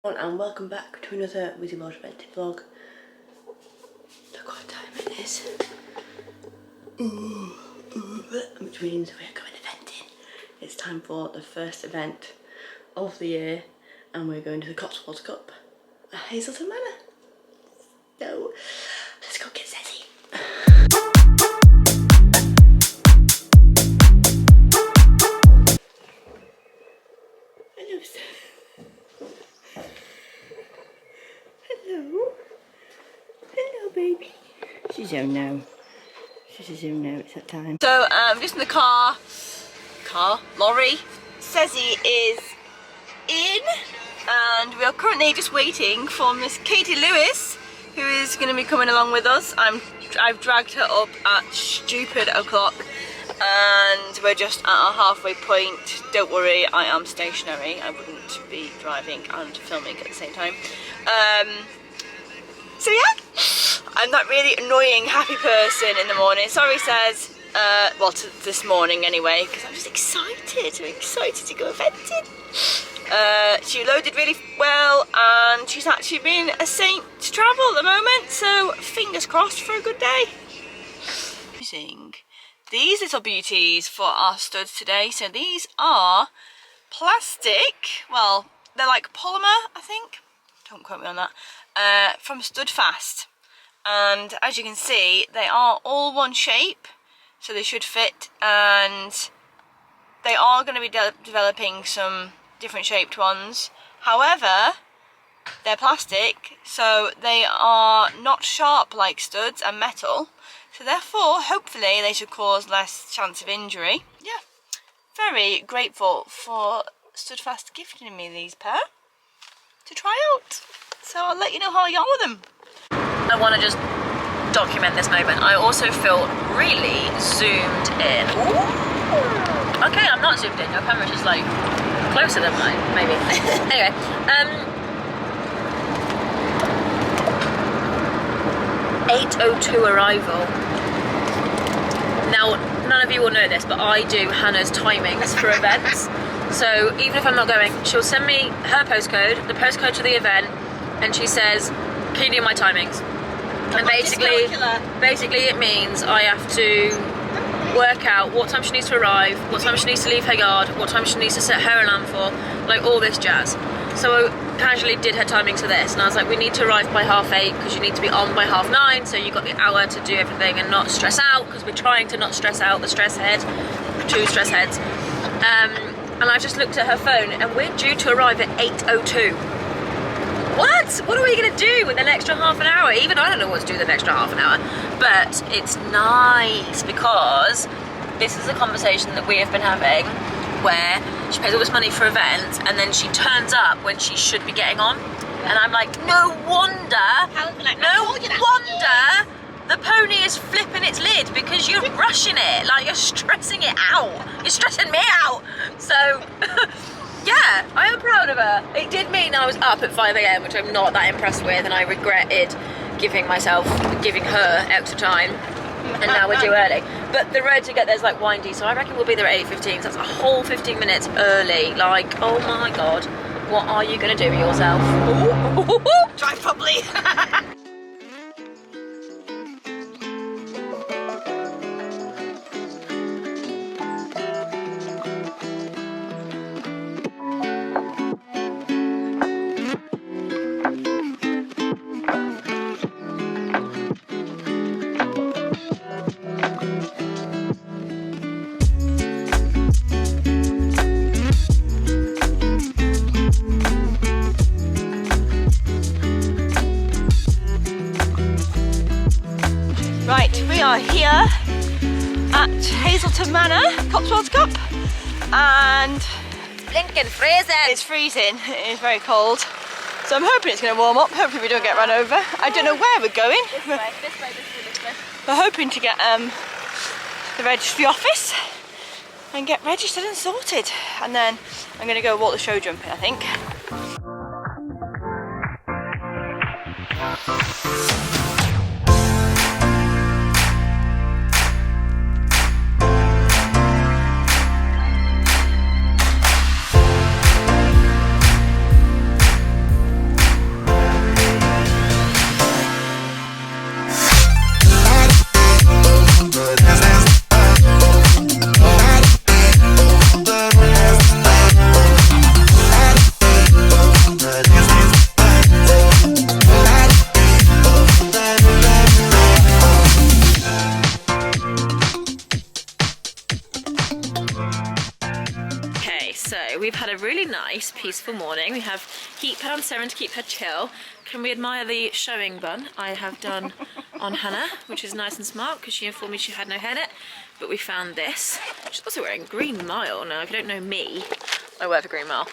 And welcome back to another Wizzy World Eventing vlog. Look what time it is. Which means we're going eventing. It's time for the first event of the year and we're going to the Cotswolds Cup at Hazelton Manor. So let's go get Zezzy. Hello, sir. Hello. Hello, baby. She's home now. She's home now. It's that time. So, just in the lorry. Sezzy is in, and we are currently just waiting for Miss Katie Lewis, who is going to be coming along with us. I've dragged her up at stupid o'clock, and we're just at our halfway point. Don't worry, I am stationary. I wouldn't be driving and filming at the same time. So yeah, I'm that really annoying happy person in the morning. Sorry, Sez. Well, this morning anyway, because I'm just excited. I'm excited to go eventing. She loaded really well, and she's actually been a saint to travel at the moment. So fingers crossed for a good day. Using these little beauties for our studs today. So these are plastic. Well, they're like polymer, I think. Don't quote me on that. From Studfast, and as you can see, they are all one shape, so they should fit, and they are going to be developing some different shaped ones. However, they're plastic, so they are not sharp like studs and metal, so therefore hopefully they should cause less chance of injury. Yeah, very grateful for Studfast gifting me these pair to try out. So I'll let you know how I get on with them. I want to just document this moment. I also feel really zoomed in. Ooh. Okay, I'm not zoomed in. Your camera's just like closer than mine, maybe. Anyway, 8:02 arrival. Now, none of you will know this, but I do Hannah's timings for events. So even if I'm not going, she'll send me her postcode, the postcode to the event, and she says, can you do my timings? And basically it means I have to work out what time she needs to arrive, what time she needs to leave her yard, what time she needs to set her alarm for, like all this jazz. So I casually did her timings for this, and I was like, we need to arrive by 8:30 because you need to be on by 9:30, so you've got the hour to do everything and not stress out, because we're trying to not stress out the stress head, 2 stress heads. And I just looked at her phone, and we're due to arrive at 8:02. What? What are we going to do with an extra half an hour? Even I don't know what to do with an extra half an hour. But it's nice because this is a conversation that we have been having where she pays all this money for events and then she turns up when she should be getting on. And I'm like, no wonder the pony is flipping its lid, because you're rushing it, like you're stressing it out. You're stressing me out. So, yeah, I am proud of her. It did mean I was up at 5 AM, which I'm not that impressed with, and I regretted giving her extra time, and now we're too early. But the road to get there's like windy, so I reckon we'll be there at 8:15, so that's a whole 15 minutes early. Like, oh my God, what are you gonna do with yourself? Drive properly. Right, we are here at Hazelton Manor, Cotswolds Cup, and it's freezing, it is very cold. So I'm hoping it's going to warm up, hopefully we don't get run over. I don't know where we're going. This way. We're hoping to get the registry office and get registered and sorted. And then I'm going to go walk the show jumping, I think. nice, peaceful morning. We have heat pad on Seren to keep her chill. Can we admire the showing bun I have done on Hannah, which is nice and smart because she informed me she had no hair in it. But we found this. She's also wearing Green Mile. Now, if you don't know me, I wear for Green Mile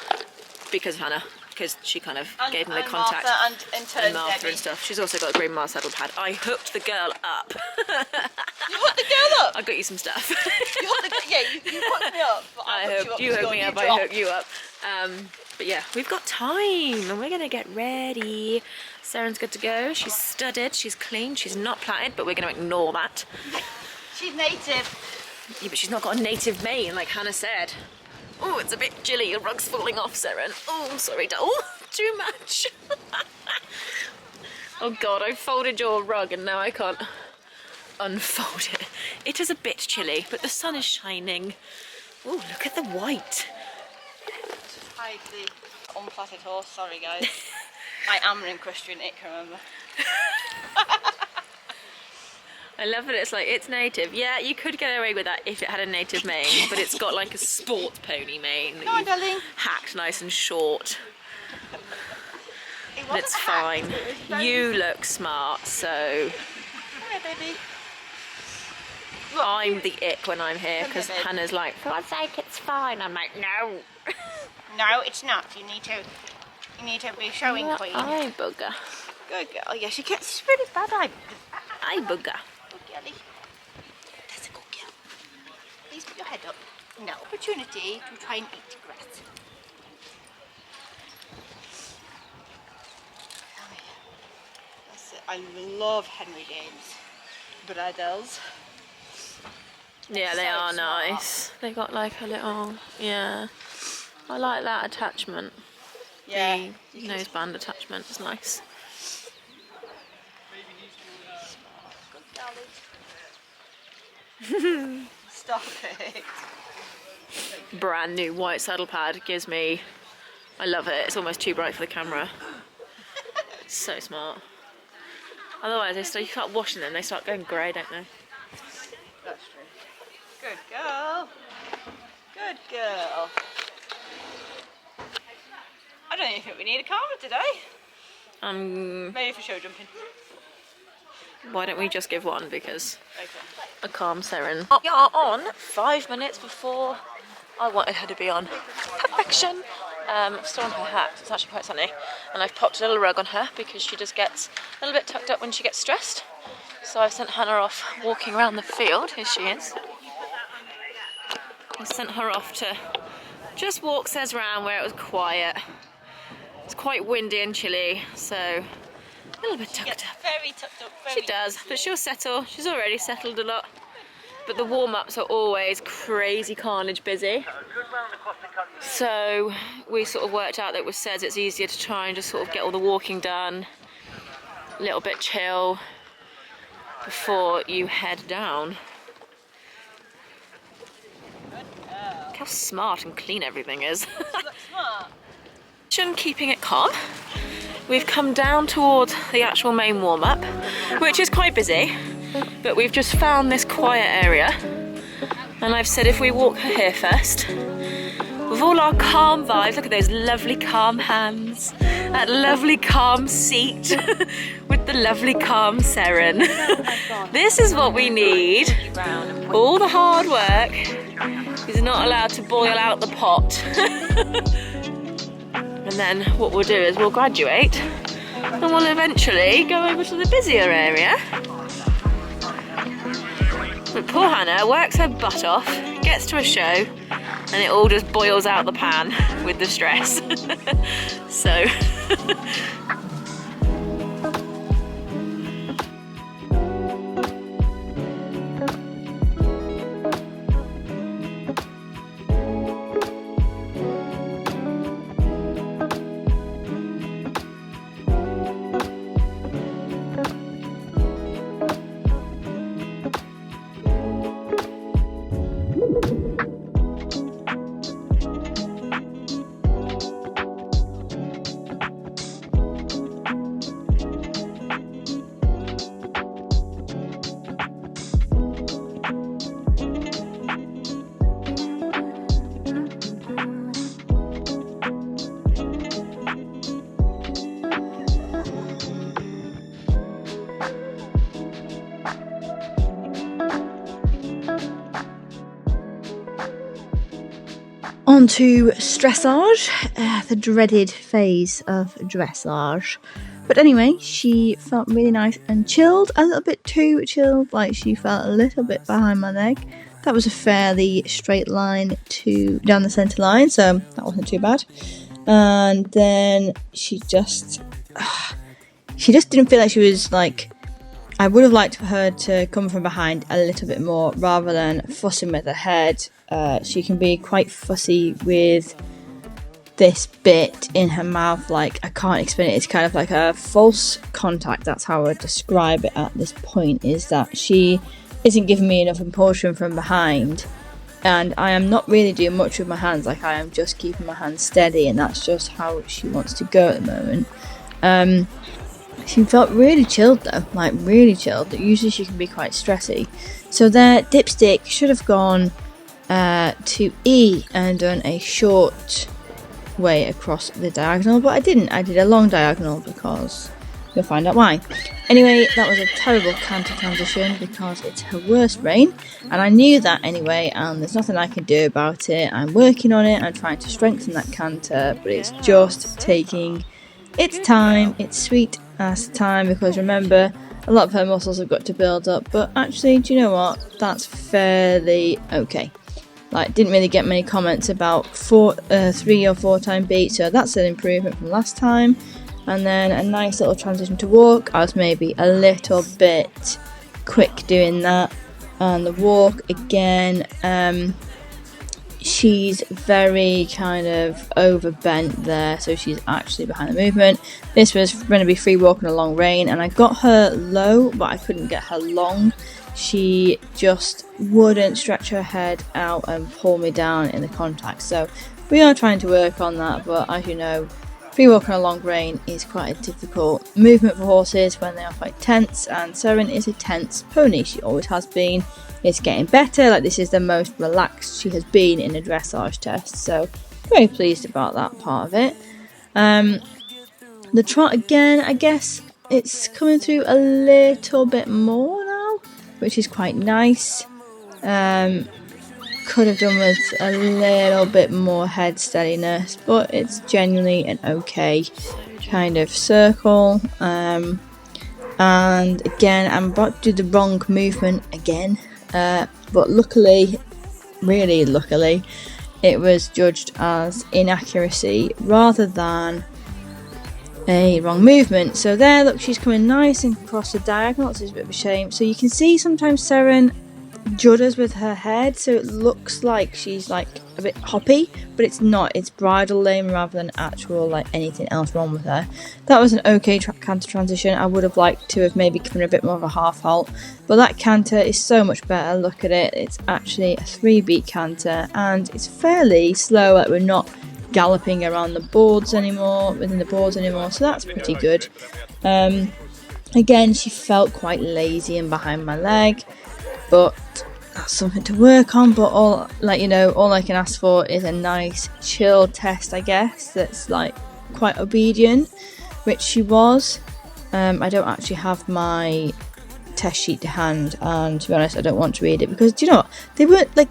because of Hannah. Because she kind of gave me the contact. And Martha and stuff. She's also got a Green Mile saddle pad. I hooked the girl up. You hooked the girl up? I got you some stuff. You hooked you hooked me up. But you hooked me up, I hooked you up. But yeah, we've got time and we're gonna get ready. Seren's good to go. She's studded, she's clean, she's not plaited, but we're gonna ignore that. She's native. Yeah, but she's not got a native mane, like Hannah said. Oh, it's a bit chilly. Your rug's falling off, Seren. Oh, sorry, doll. Too much. Oh God, I folded your rug and now I can't unfold it. It is a bit chilly, but the sun is shining. Oh, look at the white. Hide the unplatted horse. Sorry, guys. I am an equestrian ick, remember. I love that it's like, it's native. Yeah, you could get away with that if it had a native mane, but it's got like a sports pony mane. Come on, darling. Hacked nice and short. It But it's fine. You look smart, so... Come here, baby. I'm the ick when I'm here, because Hannah's like, for God's sake, it's fine. I'm like, no. No, it's not. You need to be showing queen. Eye bugger. Good girl. Yeah, she's really bad eye. Eye bugger. Good girlie. That's a good girl. Please put your head up. No opportunity to try and eat grass. Come here. That's it. I love Henry James bridles. Yeah, they are nice. They got like a little, yeah. I like that attachment. Yeah. The noseband attachment is nice. Stop it. Brand new white saddle pad gives me, I love it. It's almost too bright for the camera. It's so smart. Otherwise, you start washing them, they start going grey, don't they? That's true. Good girl. Good girl. I don't even think we need a camera today. Maybe for show jumping. Why don't we just give one, because Okay. a calm Seren. We are on 5 minutes before I wanted her to be on. Perfection. Still on her hat, it's actually quite sunny. And I've popped a little rug on her because she just gets a little bit tucked up when she gets stressed. So I've sent Hannah off walking around the field. Here she is. I sent her off to just walk Sez around where it was quiet. It's quite windy and chilly, so a little bit tucked up. Very tucked up. She does, but she'll settle. She's already settled a lot. But the warm-ups are always crazy carnage busy. So we sort of worked out that with Sez it's easier to try and just sort of get all the walking done, a little bit chill before you head down. Look how smart and clean everything is. Smart. Keeping it calm. We've come down towards the actual main warm-up, which is quite busy, but we've just found this quiet area, and I've said if we walk her here first, with all our calm vibes, look at those lovely calm hands, that lovely calm seat, with the lovely calm Seren. This is what we need. All the hard work is not allowed to boil out the pot. And then what we'll do is we'll graduate and we'll eventually go over to the busier area. But poor Hannah works her butt off, gets to a show, and it all just boils out the pan with the stress. So on to dressage, the dreaded phase of dressage. But anyway, she felt really nice and chilled, a little bit too chilled, like she felt a little bit behind my leg. That was a fairly straight line down the centre line, so that wasn't too bad. And then she just didn't feel like she was like, I would have liked for her to come from behind a little bit more rather than fussing with her head. She can be quite fussy with this bit in her mouth, like I can't explain it. It's kind of like a false contact. That's how I would describe it at this point, is that she isn't giving me enough impulsion from behind, and I am not really doing much with my hands. Like I am just keeping my hands steady, and that's just how she wants to go at the moment. She felt really chilled though, like really chilled. Usually she can be quite stressy. So their dipstick should have gone to E and done a short way across the diagonal, but I didn't. I did a long diagonal because you'll find out why. Anyway, that was a terrible canter transition because it's her worst rein, and I knew that anyway, and there's nothing I can do about it. I'm working on it. I'm trying to strengthen that canter, but it's just taking its time. It's sweet ass time, because remember, a lot of her muscles have got to build up, but actually, do you know what? That's fairly okay. Like, didn't really get many comments about 3 or 4 time beat, so that's an improvement from last time. And then a nice little transition to walk. I was maybe a little bit quick doing that. And the walk again, she's very kind of overbent there, so she's actually behind the movement. This was going to be free walking a long rein, and I got her low, but I couldn't get her long. She just wouldn't stretch her head out and pull me down in the contact. So we are trying to work on that, but as you know, free walking a long rein is quite a difficult movement for horses when they are quite tense, and Seren is a tense pony. She always has been. It's getting better. Like, this is the most relaxed she has been in a dressage test, so very pleased about that part of it. The trot again, I guess it's coming through a little bit more now, which is quite nice. Could have done with a little bit more head steadiness, but it's genuinely an okay kind of circle. And again, I'm about to do the wrong movement again, but luckily, really luckily, it was judged as inaccuracy rather than a wrong movement. So there, look, she's coming nice and across the diagonal. This is a bit of a shame. So you can see sometimes Seren judders with her head, so it looks like she's like a bit hoppy, but it's not. It's bridle lame rather than actual like anything else wrong with her. That was an okay canter transition. I would have liked to have maybe given her a bit more of a half halt, but that canter is so much better. Look at it. It's actually a 3-beat canter, and it's fairly slow. Like, we're not galloping around the boards anymore, within the boards anymore, so that's pretty good. Again, she felt quite lazy and behind my leg, but that's something to work on. But all I can ask for is a nice chill test, I guess, that's like quite obedient, which she was. I don't actually have my test sheet to hand, and to be honest, I don't want to read it because, do you know what, they weren't like,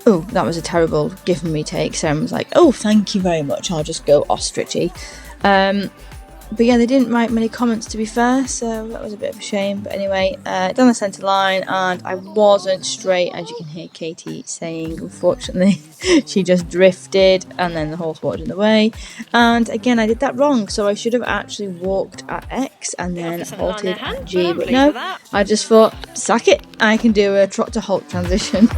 oh, that was a terrible give from me take. Sarah was like, oh, thank you very much, I'll just go ostrichy. But yeah, they didn't write many comments, to be fair, so that was a bit of a shame. But anyway, down the centre line, and I wasn't straight, as you can hear Katie saying, unfortunately. She just drifted, and then the horse walked in the way. And again, I did that wrong, so I should have actually walked at X and then halted at G. But no, I just thought, sack it, I can do a trot to halt transition.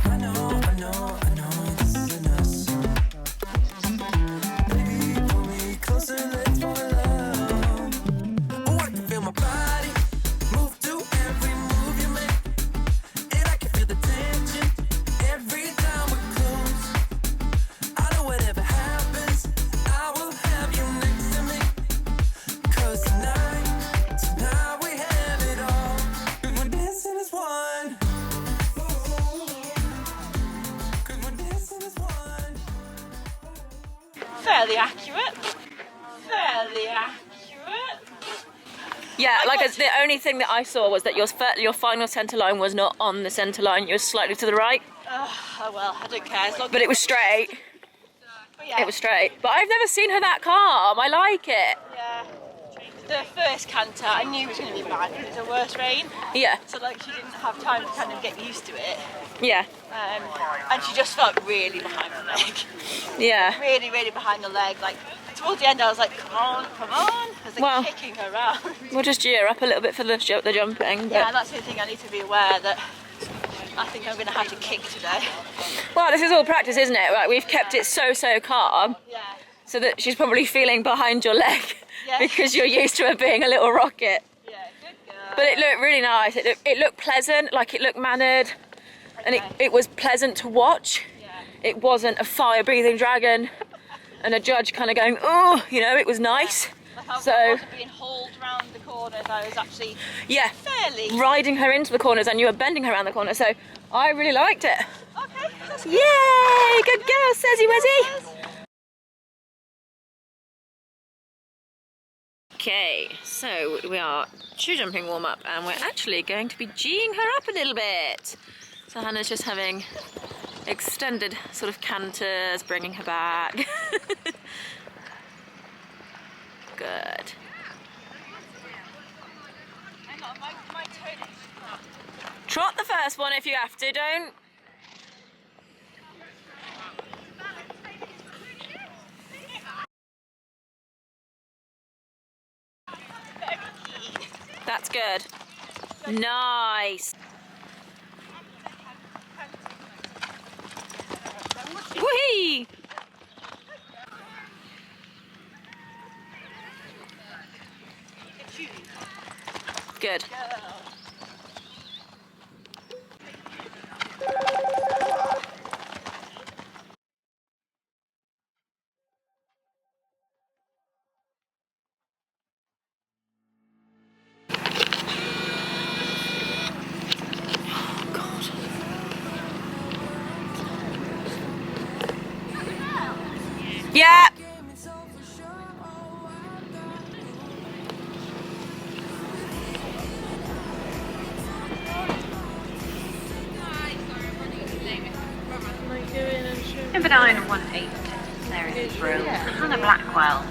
Fairly accurate. Yeah, the only thing that I saw was that your final centre line was not on the centre line. You were slightly to the right. Oh well, I don't care. As long but it was straight. Yeah. It was straight. But I've never seen her that calm. I like it. Yeah. The first canter, I knew it was going to be bad because it's a worse rain. Yeah. So like she didn't have time to kind of get used to it. Yeah. And she just felt really behind the leg. Yeah. Really, really behind the leg. Like towards the end, I was like, come on, come on. I was like kicking her around. We'll just gear up a little bit for the jumping. But... Yeah, that's the thing. I need to be aware that I think I'm going to have to kick today. Well, this is all practice, isn't it? Like, we've kept it so calm. Yeah. So that she's probably feeling behind your leg. Yeah. Because you're used to her being a little rocket. Yeah, good girl. But it looked really nice. It looked pleasant, like it looked mannered. And it was pleasant to watch. Yeah. It wasn't a fire-breathing dragon and a judge kind of going, oh, you know, it was nice. Yeah. Like I wasn't being hauled round the corners, I was actually fairly... riding her into the corners, and you were bending her around the corner, so I really liked it. Okay, that's good. Yay! Good girl, Sezzy Wezzy! Okay, so we are shoe jumping warm up, and we're actually going to be G'ing her up a little bit. So Hannah's just having extended sort of canters, bringing her back. Good. Hang on, my turn. Trot the first one if you have to, don't. That's good. Nice. Whee! Good. Yeah. Number 918, there it is, room. Hannah Blackwell.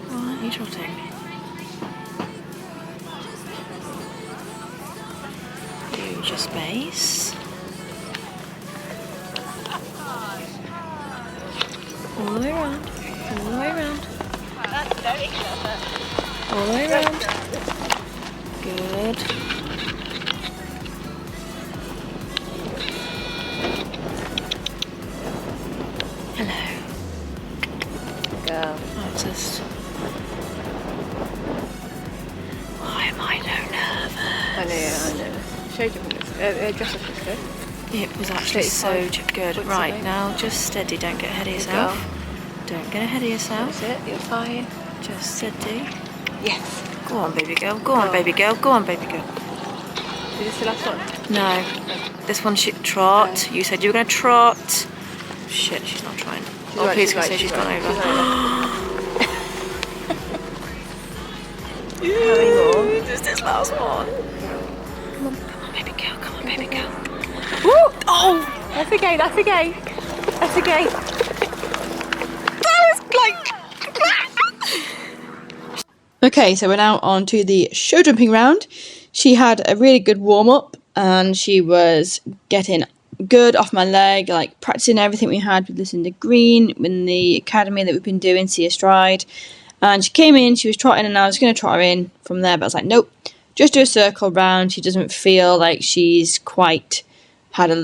Why are you trotting? Use your space. All the way around. All the way around. That's very clever. All the way around. Good. Hello. Girl. I just... Why am I no nervous? I know. Showed you Dressage was good. It was actually so good. Right, now just steady, don't get ahead of yourself. Don't get ahead of yourself. That's it, you're fine. Just steady. Yes. Go on, baby girl. Go on, baby girl. Go on, baby girl. Is this the last one? No. This one should trot. You said you were going to trot. Shit, she's not trying. Right, please can say she's gone over. How many more? Just this last one. Come on, baby girl. Come on, baby girl. Woo! Oh! That's okay, that's okay. That's okay. That was like... Okay, so we're now on to the show jumping round. She had a really good warm up and she was getting good off my leg, like practicing everything we had with Lucinda Green in the academy that we've been doing, See a Stride. And she came in, she was trotting, and I was going to trot her in from there, but I was like, nope, just do a circle round. She doesn't feel like she's quite had a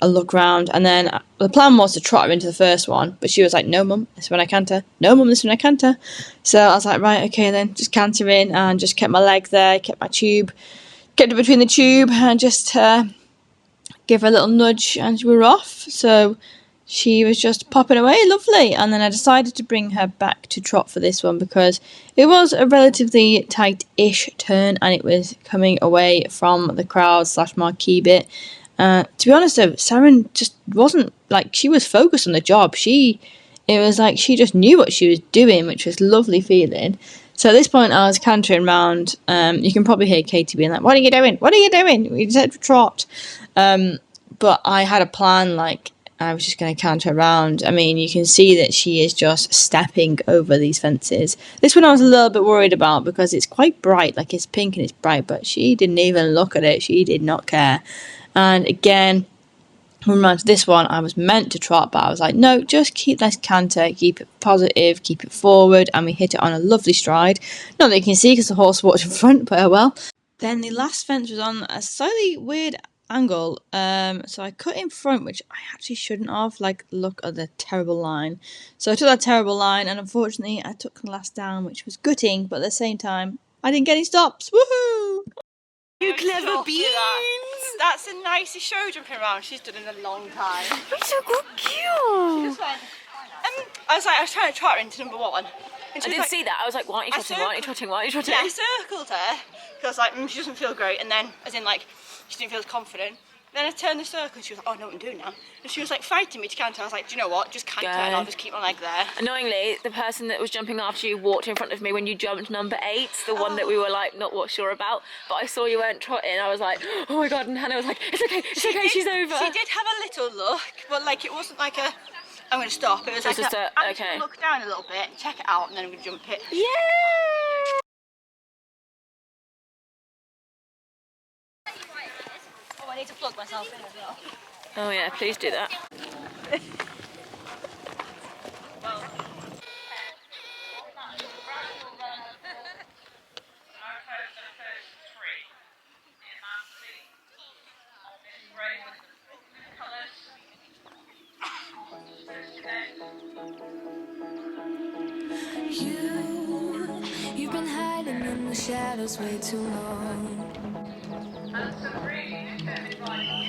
look round. And then the plan was to trot her into the first one, but she was like, no mum, this one I canter. No mum, this one I canter. So I was like, right, okay then, just canter in, and just kept my leg there, kept my tube, kept it between the tube, and just give her a little nudge, and we were off. So she was just popping away, lovely. And then I decided to bring her back to trot for this one because it was a relatively tight-ish turn, and it was coming away from the crowd / marquee bit. To be honest though, Saren just wasn't, like, she was focused on the job. It was like she just knew what she was doing, which was lovely feeling. So at this point I was cantering round. You can probably hear Katie being like, what are you doing? What are you doing? We said trot. But I had a plan, like I was just going to canter around. I mean, you can see that she is just stepping over these fences. This one I was a little bit worried about because it's quite bright, like it's pink and it's bright, but she didn't even look at it. She did not care. And again, remember this one, I was meant to trot, but I was like, no, just keep this canter, keep it positive, keep it forward, and we hit it on a lovely stride. Not that you can see because the horse walked in front, but oh well. Then the last fence was on a slightly weird angle, so I cut in front, which I actually shouldn't have. Like, look at the terrible line. So I took that terrible line, and unfortunately I took the last down, which was gutting, but at the same time I didn't get any stops. Woohoo! You clever beans! That's the nicest show jumping around she's done in a long time. It's so cute. Just went, I was trying to trot her into number one. And I did see that. I was like, why aren't you trotting? Why aren't you trotting? Why aren't you trotting? Yeah, I circled her because I was like, she doesn't feel great, and then as in like she didn't feel as confident. Then I turned the circle and she was like, oh, I know what I'm doing now. And she was like fighting me to canter. I was like, do you know what? Just canter and I'll just keep my leg there. Annoyingly, the person that was jumping after you walked in front of me when you jumped number 8, the one that we were like not sure about. But I saw you weren't trotting. I was like, oh my god, and Hannah was like, it's okay, she's over. She did have a little look, but like it wasn't like a, I'm going to stop. It was like just I'm just going to look down a little bit, check it out, and then I'm going to jump it. Yeah! Oh, I need to plug myself in as well. Oh yeah, please do that. You've been hiding in the shadows way too long.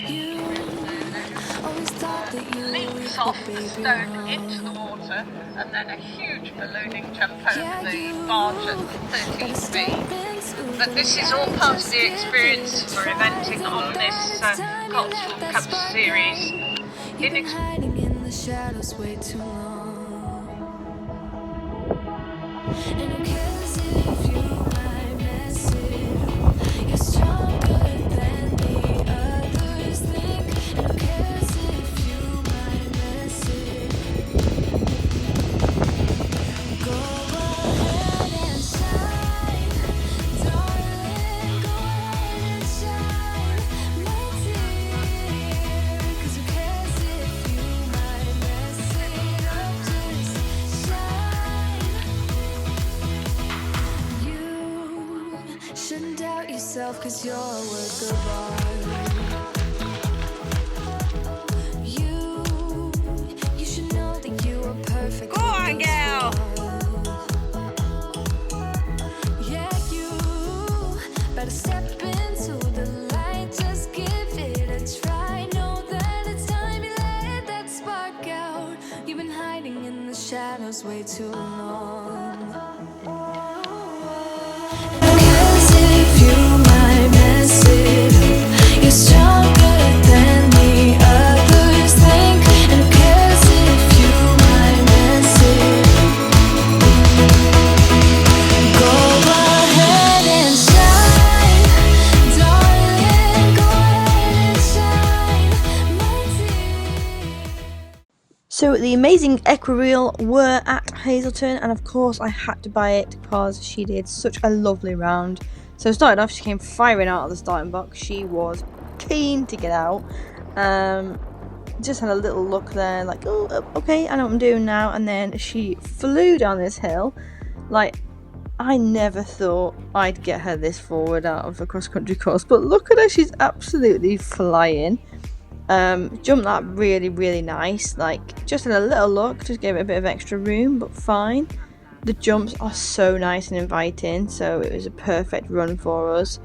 You always thought that you were Soft the baby stone wrong. into the water and then a huge ballooning jump over the barge at 13 feet. But this is all part of the experience for eventing on this Cotswold Cup series. You've been hiding in the shadows way too long. And who cares if you might miss it? You're stronger than the others think. And who cares if you might miss it? Go ahead and shine, darling. Go ahead and shine, my dear. 'Cause who cares if you might mess it up? Just shine. You shouldn't doubt yourself, 'cause you're a work of art. You should know that you are perfect. Go on, girl. Yeah, you better step into the light. Just give it a try. Know that it's time you let that spark out. You've been hiding in the shadows way too long. Because if you might mess it up, you're stronger than the others think. And who cares if you might mess it up? Go ahead and shine, darling. Go ahead and shine, my dear. So the amazing Equireel were at Hazelton, and of course I had to buy it because she did such a lovely round. So started off, she came firing out of the starting box. She was keen to get out. Just had a little look there, like, oh, okay, I know what I'm doing now. And then she flew down this hill. Like, I never thought I'd get her this forward out of a cross-country course, but look at her, she's absolutely flying. Jumped that really, really nice. Like, just had a little look, just gave it a bit of extra room, but fine. The jumps are so nice and inviting, so it was a perfect run for us.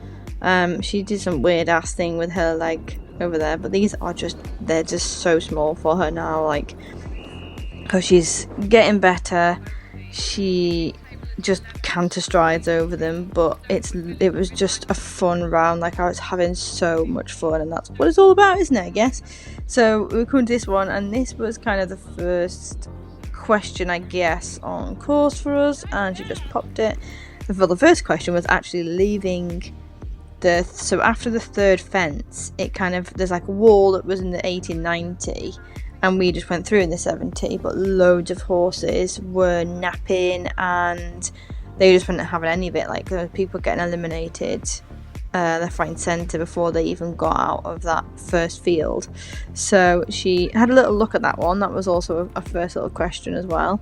She did some weird ass thing with her leg over there, but these are they're just so small for her now, like, because she's getting better. She just canter strides over them, but it was just a fun round. Like, I was having so much fun, and that's what it's all about, isn't it, I guess? So we come to this one, and this was kind of the first question, I guess, on course for us, and she just popped it. well, the first question was actually leaving so after the third fence, it kind of, there's like a wall that was in the 1890, and we just went through in the 70, but loads of horses were napping and they just weren't having any of it. Like, there were people getting eliminated left, right and centre before they even got out of that first field. So she had a little look at that one. That was also a first little question as well.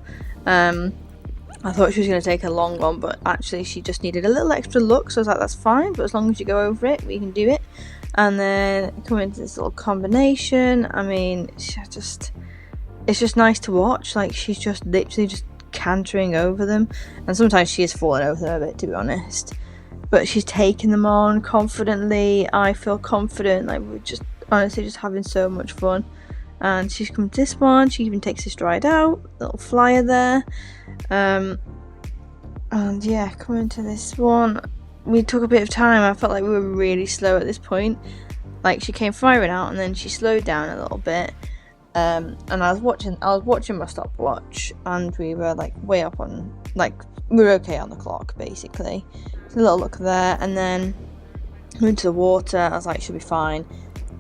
I thought she was going to take a long one, but actually she just needed a little extra look, so I was like, that's fine, but as long as you go over it, we can do it. And then come into this little combination. I mean, it's just nice to watch. Like, she's just literally just cantering over them, and sometimes she is falling over them a bit, to be honest, but she's taking them on confidently. I feel confident. Like, we're just honestly just having so much fun. And she's come to this one. She even takes a stride out, little flyer there. And yeah, coming to this one, we took a bit of time. I felt like we were really slow at this point. Like, she came firing out and then she slowed down a little bit. And I was watching my stopwatch, and we were like way up on, like, we were okay on the clock basically. So a little look there, and then went to the water. I was like, she'll be fine.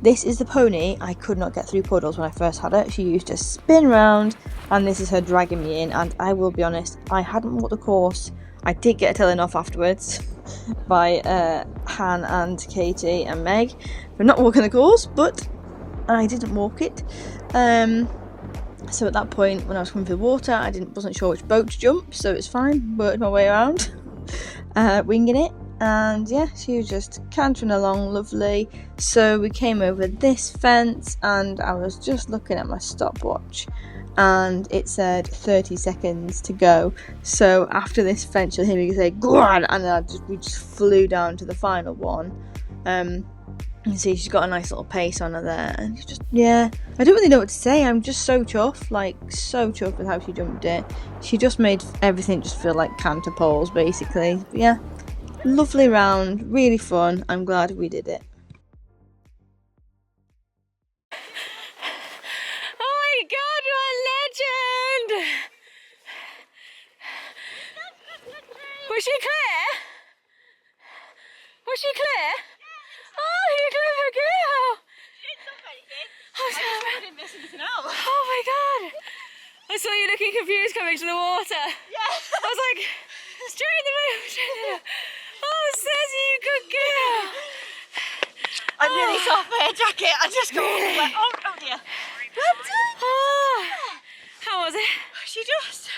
This is the pony I could not get through puddles when I first had it. She used to spin round, and this is her dragging me in. And I will be honest, I hadn't walked the course. I did get telling off afterwards by Han and Katie and Meg for not walking the course, but I didn't walk it. So at that point, when I was coming through the water, I wasn't sure which boat to jump, so it's fine. Worked my way around, winging it. And yeah, she was just cantering along lovely. So we came over this fence, and I was just looking at my stopwatch, and it said 30 seconds to go. So after this fence, you'll hear me say "Gwan," and we just flew down to the final one. You see, she's got a nice little pace on her there, and I don't really know what to say. I'm just so chuffed, like so chuffed with how she jumped it. She just made everything just feel like canter poles, basically. But yeah. Lovely round, really fun. I'm glad we did it. Oh my god, what a legend! Was she clear? Was she clear? Oh, you clever girl! Oh my god! I saw you looking confused coming to the water. Yeah. I was like, straight in the middle. Oh, Sassy, you good girl! I nearly saw off my jacket. I just got like, oh dear. Oh, how was it? She just,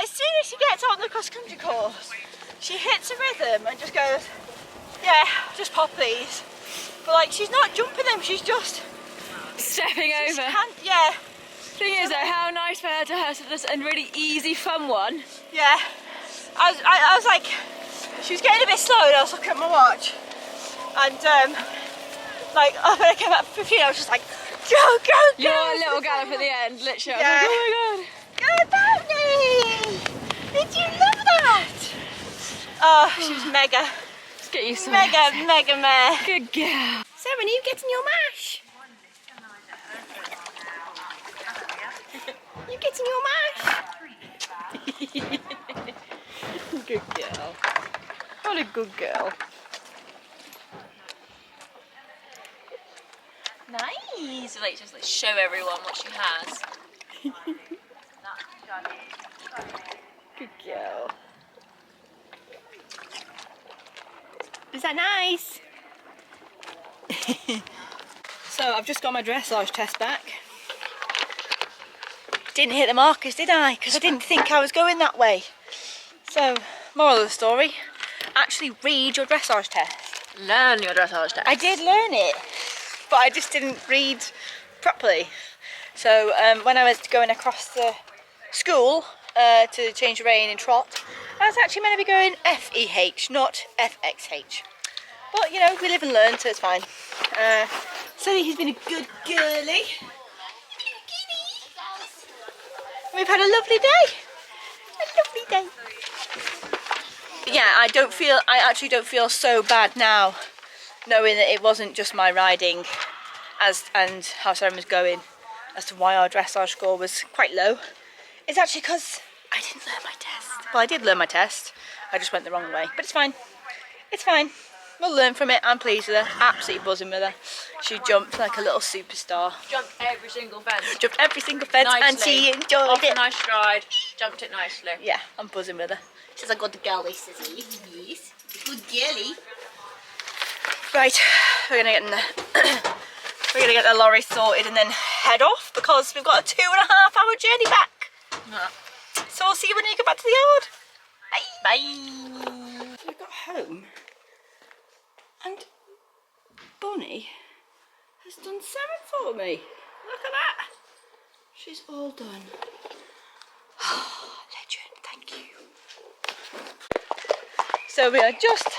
as soon as she gets on the cross-country course, she hits a rhythm and just goes, yeah, just pop these. But like, she's not jumping them, she's just stepping over. Yeah. Thing is though, how nice for her to have this and really easy fun one. Yeah. I was like, she was getting a bit slow, and I was looking at my watch, and like, when I came up 15, I was just like, go, go, go! Your little gallop at the end, literally. Yeah. I was like, oh Go, Pony! Did you love that? Oh, she was mega. Let's get you some. Mega mare. Good girl. Sarah, you getting your mash? You getting your mash? Good girl. What a good girl. Nice. Like, just like show everyone what she has. Good girl. Is that nice? So I've just got my dressage test back. Didn't hit the markers, did I? Because I didn't think I was going that way. So, moral of the story, actually read your dressage test. Learn your dressage test. I did learn it, but I just didn't read properly. So when I was going across the school to change the rein in trot, I was actually meant to be going F-E-H, not F-X-H. But you know, we live and learn, so it's fine. So he's been a good girly. We've had a lovely day. A lovely day. But yeah, I actually don't feel so bad now, knowing that it wasn't just my riding and how Sarah was going as to why our dressage score was quite low. It's actually because I didn't learn my test. Well, I did learn my test. I just went the wrong way, but it's fine. It's fine. We'll learn from it. I'm pleased with her. Absolutely buzzing with her. She jumped like a little superstar. Jumped every single fence. Jumped every single fence and she enjoyed Off it. a nice stride. Jumped it nicely. Yeah, I'm buzzing with her. She says I got the girly, says he. Yes. Good girly. Right, we're gonna get in the we're gonna get the lorry sorted and then head off because we've got a 2.5 hour journey back. Yeah. So I'll see you when you get back to the yard. Bye. So we got home and Bonnie has done 7 for me. Look at that. She's all done. Legend, thank you. So we are just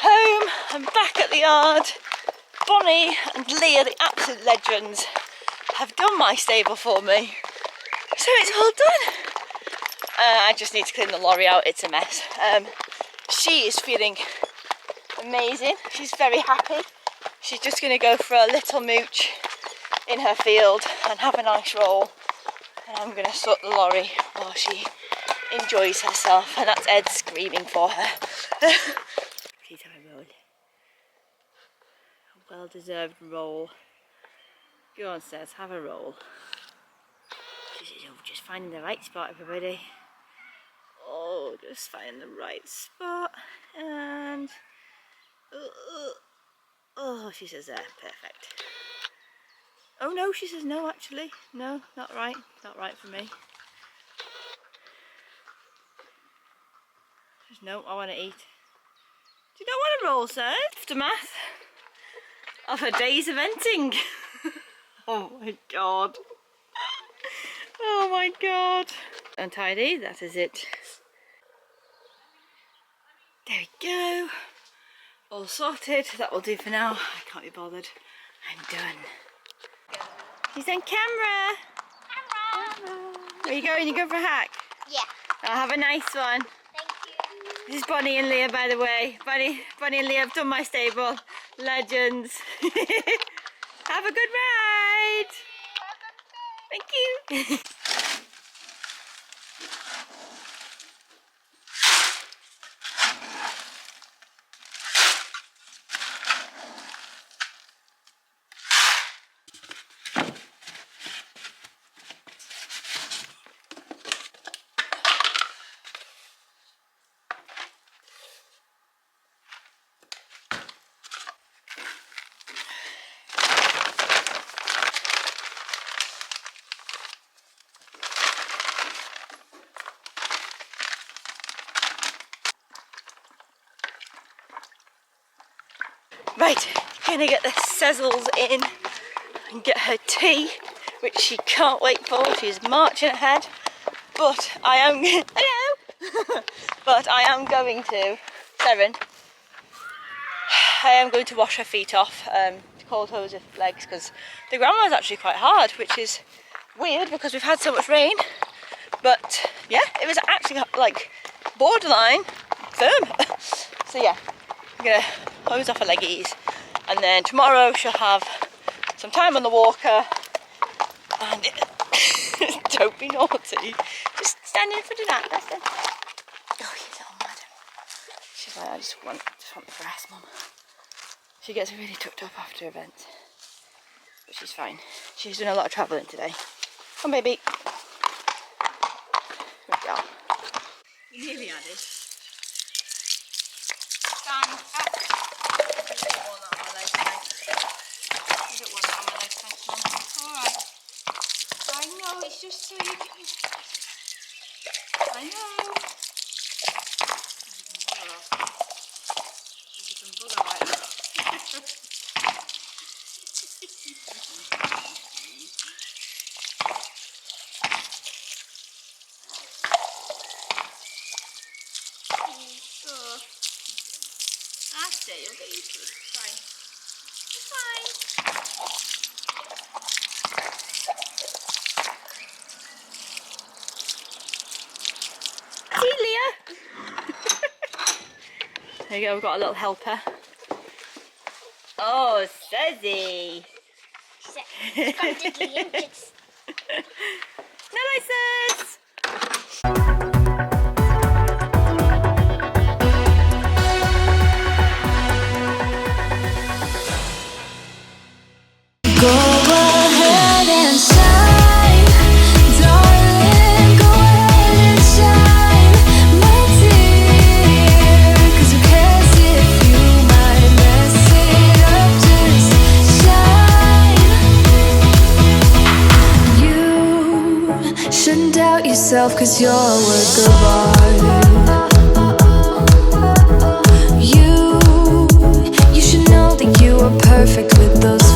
home and back at the yard. Bonnie and Leah, the absolute legends, have done my stable for me. So it's all done. I just need to clean the lorry out, it's a mess. She is feeling amazing. She's very happy. She's just going to go for a little mooch in her field and have a nice roll. And I'm going to sort the lorry while she enjoys herself. And that's Ed screaming for her. Please have a roll. A well-deserved roll. Go on, says, have a roll. She says, oh, just finding the right spot, everybody. Oh, just finding the right spot. And... oh, she says there, perfect. Oh no, she says no actually. No, not right. Not right for me. She says, no, I want to eat. Do you not want a roll, sir? Aftermath of her day's eventing. Oh my god. Oh my god. Untidy, that is it. There we go. All sorted. That will do for now. I can't be bothered. I'm done. He's on camera. Where are you going? You going for a hack? Yeah. I'll have a nice one. Thank you. This is Bonnie and Leah, by the way. Bonnie and Leah have done my stable. Legends. Have a good ride. Thank you. Right, gonna get the Sezzles in and get her tea, which she can't wait for. She's marching ahead, but I am hello. But I am going to Seren. I am going to wash her feet off, cold hose her legs, because the ground was actually quite hard, which is weird because we've had so much rain. But yeah, it was actually like borderline firm. So yeah, I'm gonna hose off her leggies, and then tomorrow she'll have some time on the walker. And don't be naughty, just stand in front of that. That's it. Oh, you little madam. She's like, I just want the breast, mum. She gets really tucked up after events, but she's fine. She's doing a lot of travelling today. Come, baby. Good girl. You nearly had it. Stand up. I don't want that on my legs, thanks. I don't want that on my legs, thanks, Mum. Alright. I know, it's just so you can... I know. There's some bugger right now. That's it, you'll get used to it. It's fine. It's fine. See, Leah? There you go, we've got a little helper. Oh, Suzy. It's got diddly inches. No license! Shouldn't doubt yourself, cause you're a work of art. You should know that you are perfect with those